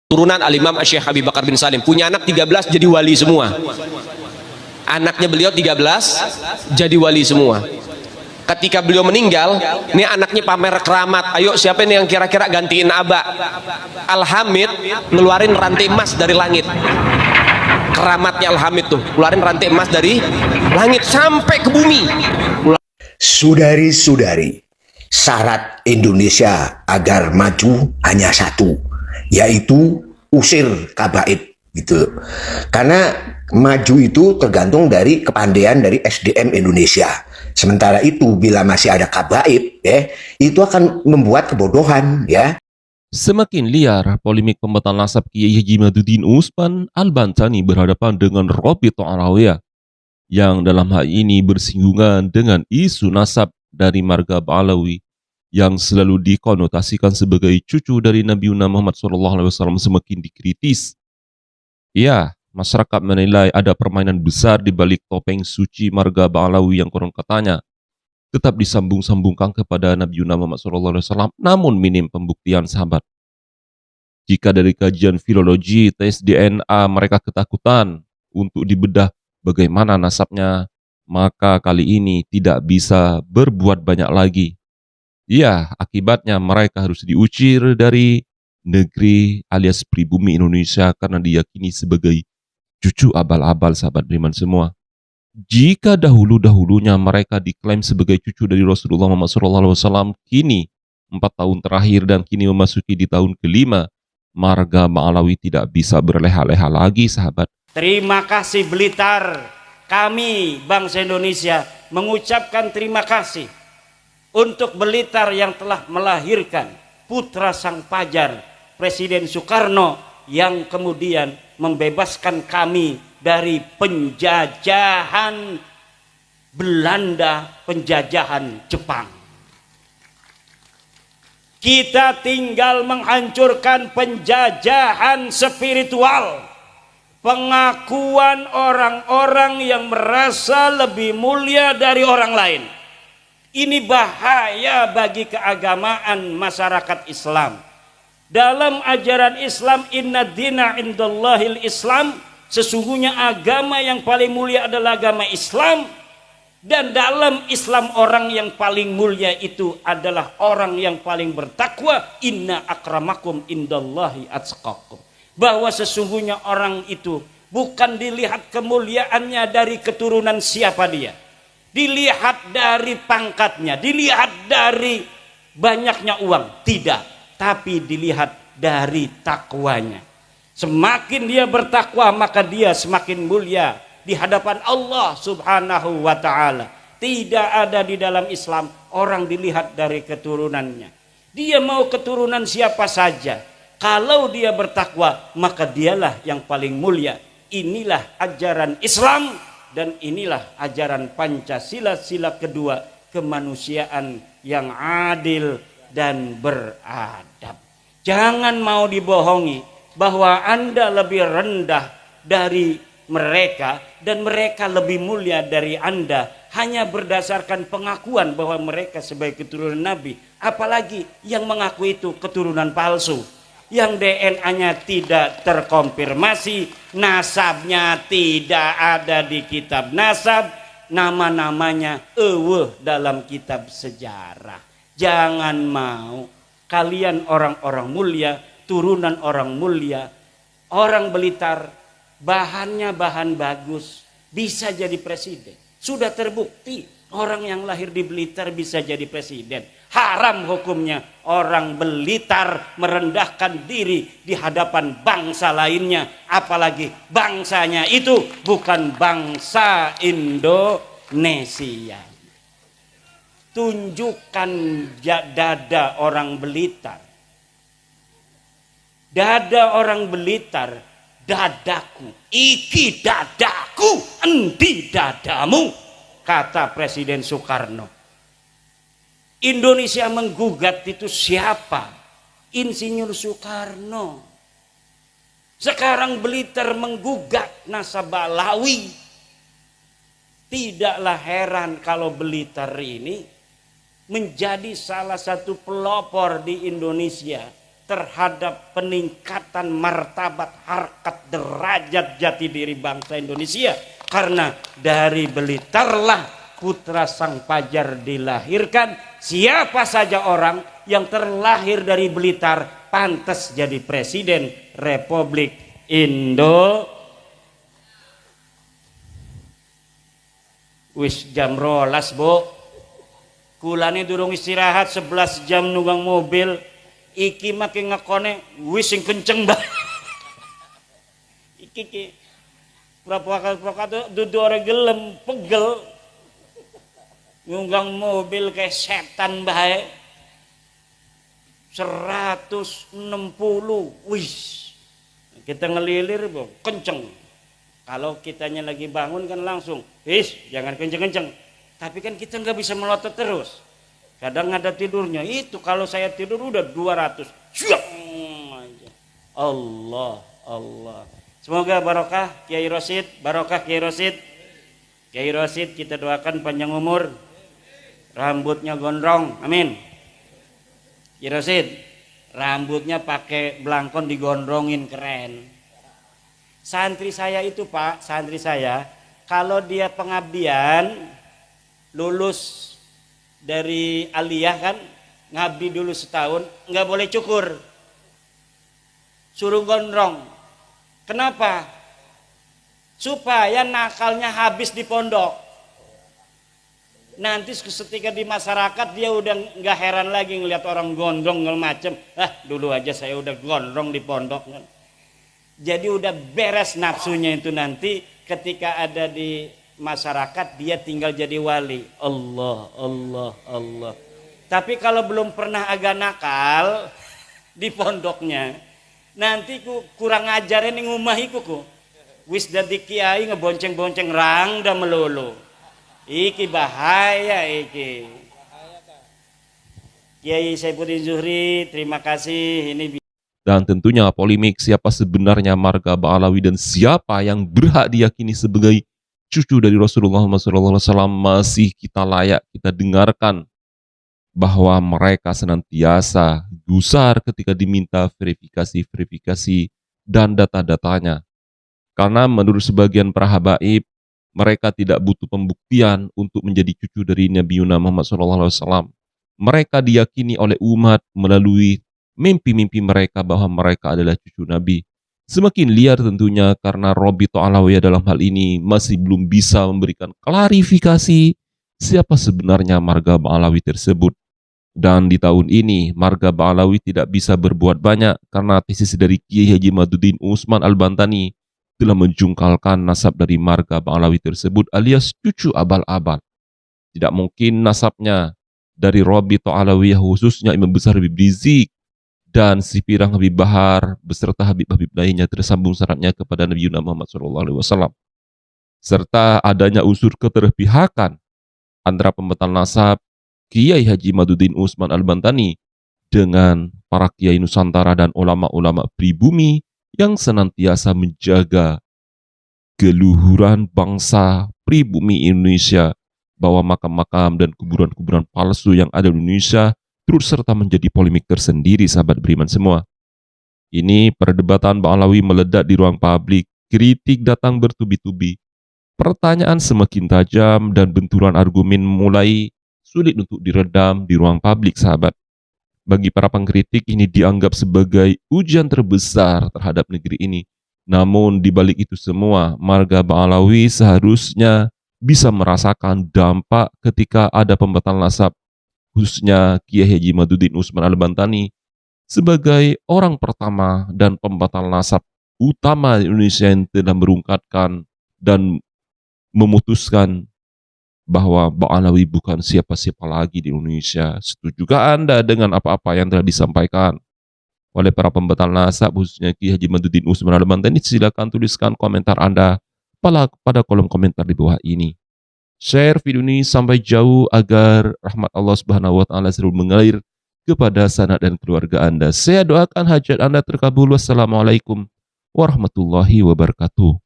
turunan Al-Imam Syekh Habib Bakar bin Salim, punya anak 13 jadi wali semua. Anaknya beliau 13 jadi wali semua. Ketika beliau meninggal, ini anaknya pamer keramat, ayo siapa ini yang kira-kira gantiin Aba. Al-Hamid ngeluarin rantai emas dari langit. Keramatnya Al-Hamid tuh, ngeluarin rantai emas dari langit sampai ke bumi. Saudari-saudari, syarat Indonesia agar maju hanya satu, yaitu usir kabaib gitu. Karena maju itu tergantung dari kepandaian dari SDM Indonesia. Sementara itu bila masih ada kabaib, itu akan membuat kebodohan, ya. Semakin liar polemik pembatal nasab Kiai Haji Madudin Utsman Al-Bantani berhadapan dengan Robi Ta'alawiyah yang dalam hal ini bersinggungan dengan isu nasab dari marga Ba'alawi yang selalu dikonotasikan sebagai cucu dari Nabi Muhammad SAW semakin dikritis. Ya, masyarakat menilai ada permainan besar di balik topeng suci marga Ba'alawi yang konon katanya tetap disambung-sambungkan kepada Nabi Muhammad SAW, namun minim pembuktian, sahabat. Jika dari kajian filologi, tes DNA mereka ketakutan untuk dibedah bagaimana nasabnya, maka kali ini tidak bisa berbuat banyak lagi. Ya, akibatnya mereka harus diusir dari negeri alias pribumi Indonesia karena diyakini sebagai cucu abal-abal, sahabat beriman semua. Jika dahulu-dahulunya mereka diklaim sebagai cucu dari Rasulullah Muhammad SAW, kini 4 tahun terakhir dan kini memasuki di tahun kelima, marga Ba'alawi tidak bisa berleha-leha lagi, sahabat. Terima kasih Blitar, kami bangsa Indonesia mengucapkan terima kasih untuk Blitar yang telah melahirkan putra sang pajar Presiden Soekarno yang kemudian membebaskan kami dari penjajahan Belanda, penjajahan Jepang. Kita tinggal menghancurkan penjajahan spiritual, pengakuan orang-orang yang merasa lebih mulia dari orang lain. Ini bahaya bagi keagamaan masyarakat Islam. Dalam ajaran Islam, inna dina indallahil Islam, sesungguhnya agama yang paling mulia adalah agama Islam. Dan dalam Islam orang yang paling mulia itu adalah orang yang paling bertakwa. Inna akramakum indallahi atqakum. Bahwa sesungguhnya orang itu bukan dilihat kemuliaannya dari keturunan siapa dia, dilihat dari pangkatnya, dilihat dari banyaknya uang, tidak, tapi dilihat dari takwanya. Semakin dia bertakwa, maka dia semakin mulia di hadapan Allah Subhanahu wa ta'ala. Tidak ada di dalam Islam orang dilihat dari keturunannya. Dia mau keturunan siapa saja, kalau dia bertakwa, maka dialah yang paling mulia. Inilah ajaran Islam dan inilah ajaran Pancasila, sila kedua, kemanusiaan yang adil dan beradab. Jangan mau dibohongi bahwa Anda lebih rendah dari mereka dan mereka lebih mulia dari Anda hanya berdasarkan pengakuan bahwa mereka sebagai keturunan Nabi. Apalagi yang mengaku itu keturunan palsu, yang DNA-nya tidak terkonfirmasi, nasabnya tidak ada di kitab nasab, nama-namanya dalam kitab sejarah. Jangan mau. Kalian orang-orang mulia, turunan orang mulia, orang Blitar, bahannya bahan bagus, bisa jadi presiden. Sudah terbukti orang yang lahir di Blitar bisa jadi presiden. Haram hukumnya orang Blitar merendahkan diri di hadapan bangsa lainnya, apalagi bangsanya itu bukan bangsa Indonesia. Tunjukkan dada orang Blitar. Dada orang Blitar, dadaku, iki dadaku, endi dadamu, kata Presiden Soekarno. Indonesia menggugat itu siapa? Insinyur Soekarno. Sekarang Blitar menggugat nasab Ba'alawi. Tidaklah heran kalau Blitar ini menjadi salah satu pelopor di Indonesia terhadap peningkatan martabat, harkat, derajat jati diri bangsa Indonesia. Karena dari Blitarlah putra sang Fajar dilahirkan. Siapa saja orang yang terlahir dari Blitar pantas jadi presiden Republik Indo. Wis jam rolas, Bu. Kulane durung istirahat 11 jam nunggang mobil. Iki makin ngekone wis sing kenceng banget. Iki pura-pura dudu ora gelem, pegel. Nunggang mobil kayak setan bae. 160. Wih. Kita ngelilir, Bu, kenceng. Kalau kitanya lagi bangun kan langsung, jangan kenceng-kenceng. Tapi kan kita nggak bisa melotot terus. Kadang ada tidurnya. Itu kalau saya tidur udah 200. Allah, Allah. Semoga barokah Kiai Rosid, barokah Kiai Rosid. Kiai Rosid kita doakan panjang umur. Rambutnya gondrong, amin. Kiai Rosid, rambutnya pakai belangkon digondrongin, keren. Santri saya itu, Pak, santri saya, kalau dia pengabdian, lulus dari aliyah kan, ngabdi dulu setahun, nggak boleh cukur, suruh gondrong. Kenapa? Supaya nakalnya habis di pondok. Nanti ketika di masyarakat dia udah nggak heran lagi ngelihat orang gondrong macem. Dulu aja saya udah gondrong di pondok kan. Jadi udah beres nafsunya itu, nanti ketika ada di masyarakat dia tinggal jadi wali. Allah, Allah, Allah. Tapi kalau belum pernah agak nakal di pondoknya, nanti kurang ajarin yang ngumahiku ku. Wis dadi kiai ngebonceng-bonceng rang dan melulu. Iki bahaya iki. Kiai Saifuddin Zuhri, terima kasih. Ini Dan tentunya polemik siapa sebenarnya marga Ba'alawi dan siapa yang berhak diyakini sebagai cucu dari Rasulullah SAW masih kita layak kita dengarkan, bahwa mereka senantiasa gusar ketika diminta verifikasi dan data-datanya. Karena menurut sebagian para habaib, mereka tidak butuh pembuktian untuk menjadi cucu dari Nabi Muhammad SAW. Mereka diyakini oleh umat melalui mimpi-mimpi mereka bahwa mereka adalah cucu Nabi. Semakin liar tentunya karena Robito Alawiyah dalam hal ini masih belum bisa memberikan klarifikasi siapa sebenarnya marga Ba'alawi tersebut. Dan di tahun ini marga Ba'alawi tidak bisa berbuat banyak karena tesis dari Kiai Haji Maduddin Usman Al-Bantani telah menjungkalkan nasab dari marga Ba'alawi tersebut alias cucu abal-abal. Tidak mungkin nasabnya dari Robito Alawiyah khususnya Imam Besar Habib Rizik dan si Pirang Habib Bahar beserta Habib-Habib lainnya tersambung syaratnya kepada Nabi Muhammad SAW. Serta adanya unsur keterpihakan antara pembatal nasab Kiai Haji Maduddin Usman Al-Bantani dengan para kiai Nusantara dan ulama-ulama pribumi yang senantiasa menjaga keluhuran bangsa pribumi Indonesia, bahwa makam-makam dan kuburan-kuburan palsu yang ada di Indonesia turut serta menjadi polemik tersendiri, sahabat beriman semua. Ini perdebatan Ba'alawi meledak di ruang publik, kritik datang bertubi-tubi, pertanyaan semakin tajam dan benturan argumen mulai sulit untuk diredam di ruang publik, sahabat. Bagi para pengkritik ini dianggap sebagai ujian terbesar terhadap negeri ini. Namun di balik itu semua, marga Ba'alawi seharusnya bisa merasakan dampak ketika ada pembatal nasab, khususnya Kiai Haji Maduddin Usman Al-Bantani sebagai orang pertama dan pembatal nasab utama di Indonesia yang telah merungkatkan dan memutuskan bahwa Ba'alawi bukan siapa-siapa lagi di Indonesia. Setujukah Anda dengan apa-apa yang telah disampaikan oleh para pembatal nasab khususnya Kiai Haji Maduddin Usman Al-Bantani? Silakan tuliskan komentar Anda pada kolom komentar di bawah ini. Share video ini sampai jauh agar rahmat Allah Subhanahu wa taala selalu mengalir kepada sanak dan keluarga Anda. Saya doakan hajat Anda terkabul. Wassalamualaikum warahmatullahi wabarakatuh.